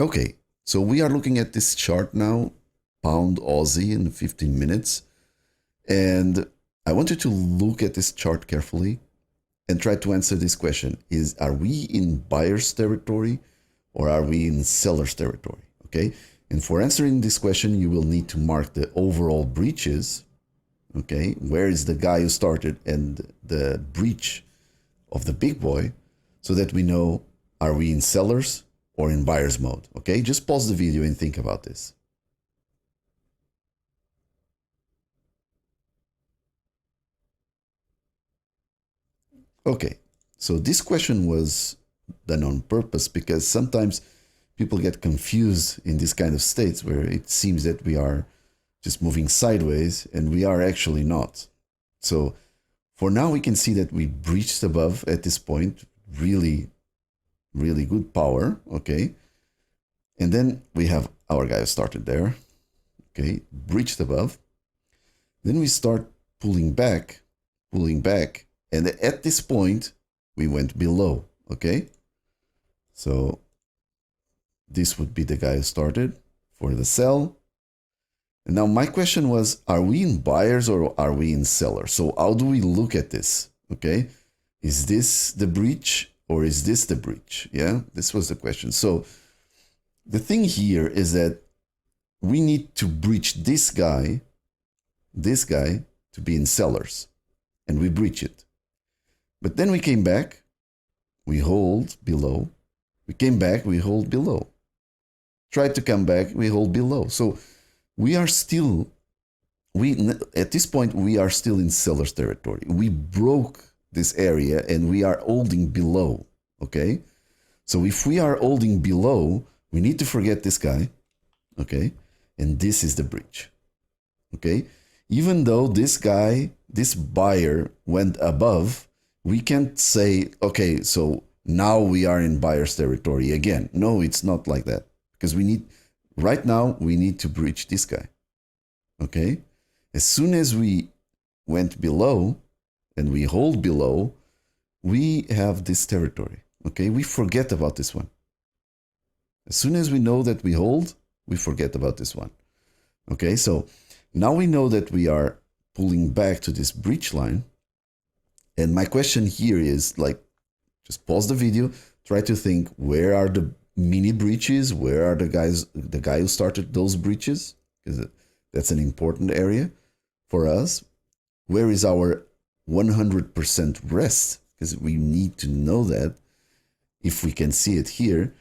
Okay, so we are looking at this chart now, pound Aussie in 15 minutes. And I want you to look at this chart carefully and try to answer this question. Are we in buyer's territory or are we in seller's territory? Okay. And for answering this question, you will need to mark the overall breaches. Okay. Where is the guy who started and the breach of the big boy so that we know, are we in seller's or in buyer's mode? Okay. Just pause the video and think about this. Okay, so this question was done on purpose because sometimes people get confused in this kind of states where it seems that we are just moving sideways and we are actually not. So for now, we can see that we breached above at this point, really, really good power, okay? And then we have our guy started there, okay, breached above. Then we start pulling back, and at this point, we went below, okay? So this would be the guy who started for the sell. And now my question was, are we in buyers or are we in sellers? So how do we look at this, okay? Is this the breach or is this the breach? Yeah, this was the question. So the thing here is that we need to breach this guy to be in sellers, and we breach it. But then we came back, we hold below, we came back, we hold below. Tried to come back, we hold below. So we are still, at this point, we are still in seller's territory. We broke this area and we are holding below, okay? So if we are holding below, we need to forget this guy, okay? And this is the breach, okay? Even though this guy, this buyer went above, we can't say, okay, so now we are in buyer's territory again. No, it's not like that. Because right now, we need to breach this guy. Okay? As soon as we went below and we hold below, we have this territory. Okay? We forget about this one. As soon as we know that we hold, we forget about this one. Okay? So now we know that we are pulling back to this breach line. And my question here is just pause the video, try to think, where are the mini breaches? Where are the guy who started those breaches? Because that's an important area for us. Where is our 100% rest? Because we need to know that if we can see it here.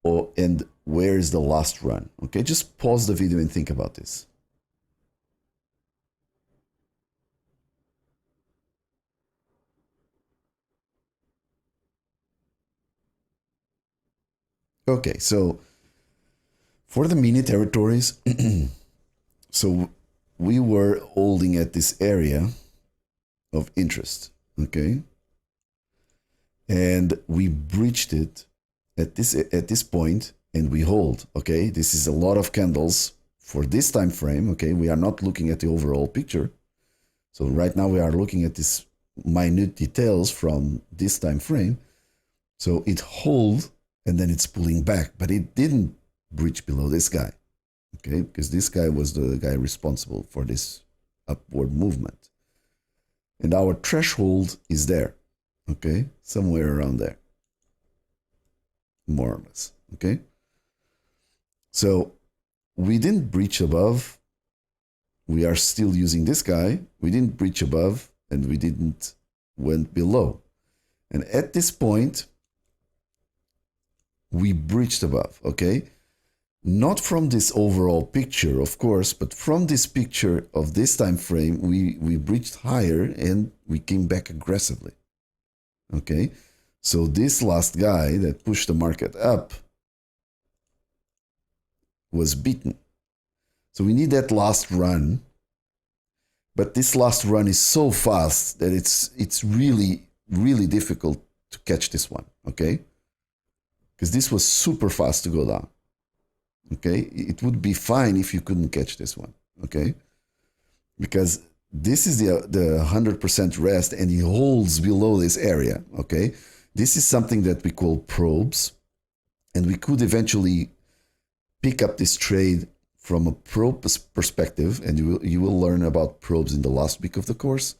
And where is the last run? Okay, just pause the video and think about this. Okay, so for the mini territories, so we were holding at this area of interest, okay? And we breached it at this point and we hold, okay? This is a lot of candles for this time frame, okay? We are not looking at the overall picture. So right now we are looking at this minute details from this time frame. So it hold and then it's pulling back, but it didn't breach below this guy, okay? Because this guy was the guy responsible for this upward movement. And our threshold is there, okay? Somewhere around there, more or less, okay? So we didn't breach above. We are still using this guy. We didn't breach above and we didn't went below. And at this point, we breached above, okay? Not from this overall picture, of course, but from this picture of this time frame, we breached higher and we came back aggressively, okay? So this last guy that pushed the market up was beaten. So we need that last run, but this last run is so fast that it's really, really difficult to catch this one, okay? Because this was super fast to go down. Okay, it would be fine if you couldn't catch this one. Okay, because this is the 100% rest and he holds below this area. Okay, this is something that we call probes, and we could eventually pick up this trade from a probe perspective, and you will learn about probes in the last week of the course.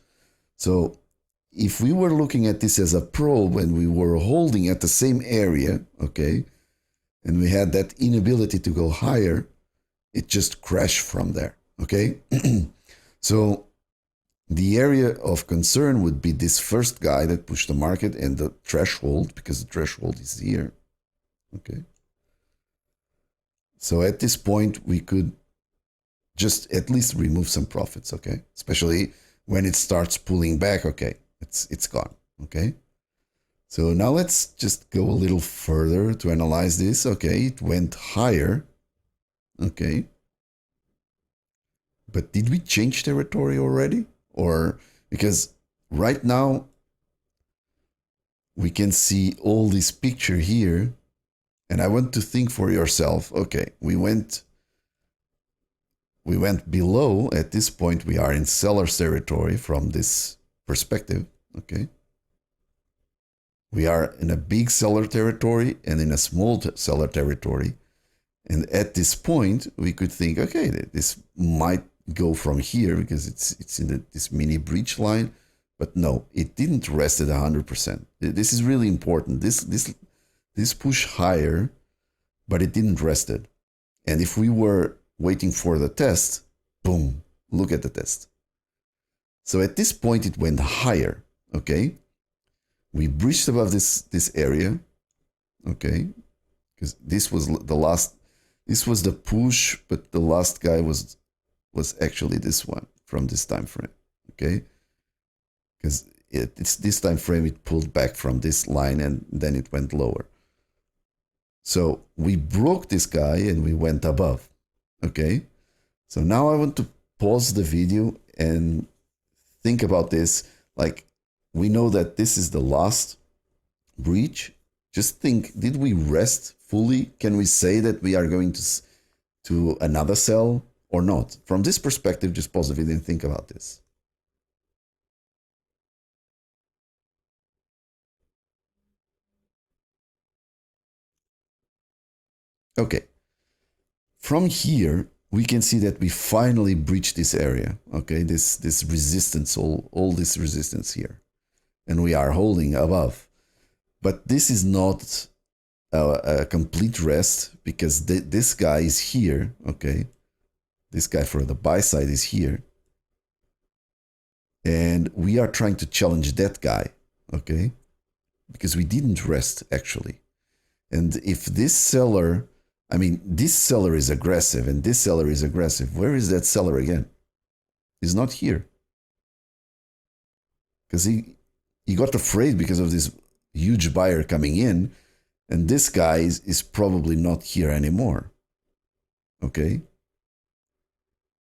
So if we were looking at this as a probe and we were holding at the same area, okay, and we had that inability to go higher, it just crashed from there, okay? So the area of concern would be this first guy that pushed the market and the threshold, because the threshold is here, okay? So at this point, we could just at least remove some profits, okay? Especially when it starts pulling back, okay, it's gone, okay? So now let's just go a little further to analyze this. Okay, it went higher, okay. But did we change territory already? Or, because right now, we can see all this picture here, and I want to think for yourself, okay, we went below. At this point, we are in seller's territory from this perspective, okay? We are in a big seller territory and in a small seller territory. And at this point, we could think, okay, this might go from here because it's in this mini breach line. But no, it didn't rest at 100%. This is really important. This push higher, but it didn't rest it. And if we were waiting for the test, boom, look at the test. So at this point, it went higher, okay? We breached above this area, okay? Because this was the last, this was the push, but the last guy was actually this one from this time frame, okay? Because it's this time frame, it pulled back from this line and then it went lower. So we broke this guy and we went above, okay? So now I want to pause the video and think about this. Like, we know that this is the last breach. Just think, did we rest fully? Can we say that we are going to another sell or not? From this perspective, just pause the video and think about this. Okay. From here, we can see that we finally breached this area. Okay, this resistance, all this resistance here. And we are holding above. But this is not a complete rest because this guy is here, okay? This guy for the buy side is here. And we are trying to challenge that guy, okay? Because we didn't rest, actually. And if this seller, I mean, this seller is aggressive and this seller is aggressive, where is that seller again? He's not here. Because he got afraid because of this huge buyer coming in, and this guy is probably not here anymore. Okay?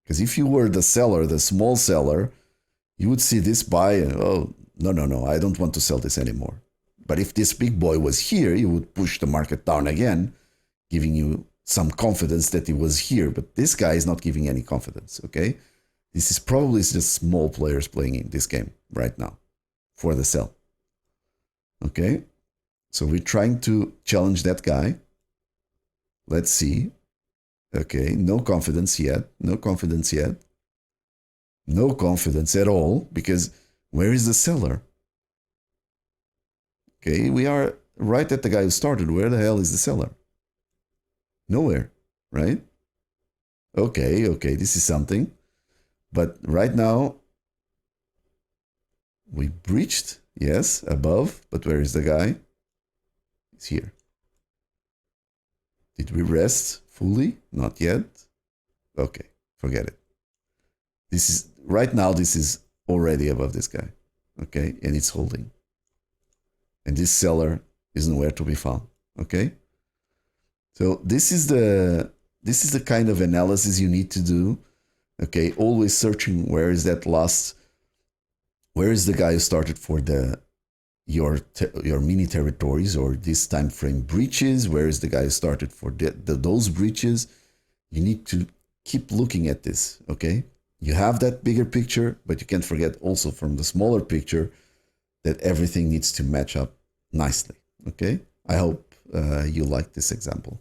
Because if you were the seller, the small seller, you would see this buy and, oh, no, I don't want to sell this anymore. But if this big boy was here, he would push the market down again, giving you some confidence that he was here. But this guy is not giving any confidence, okay? This is probably just small players playing in this game right now for the sell. Okay? So we're trying to challenge that guy. Let's see. Okay, no confidence yet. No confidence yet. No confidence at all, because where is the seller? Okay, we are right at the guy who started. Where the hell is the seller? Nowhere, right? Okay, this is something. But right now, we breached, yes, above, but where is the guy? He's here. Did we rest fully? Not yet. Okay, forget it. This is, right now, this is already above this guy, okay? And it's holding. And this seller is nowhere to be found, okay? So this is the kind of analysis you need to do, okay? Always searching where is that last, where is the guy who started for your mini territories or this time frame breaches? Where is the guy who started for those breaches? You need to keep looking at this, okay? You have that bigger picture, but you can't forget also from the smaller picture that everything needs to match up nicely, okay? I hope you like this example.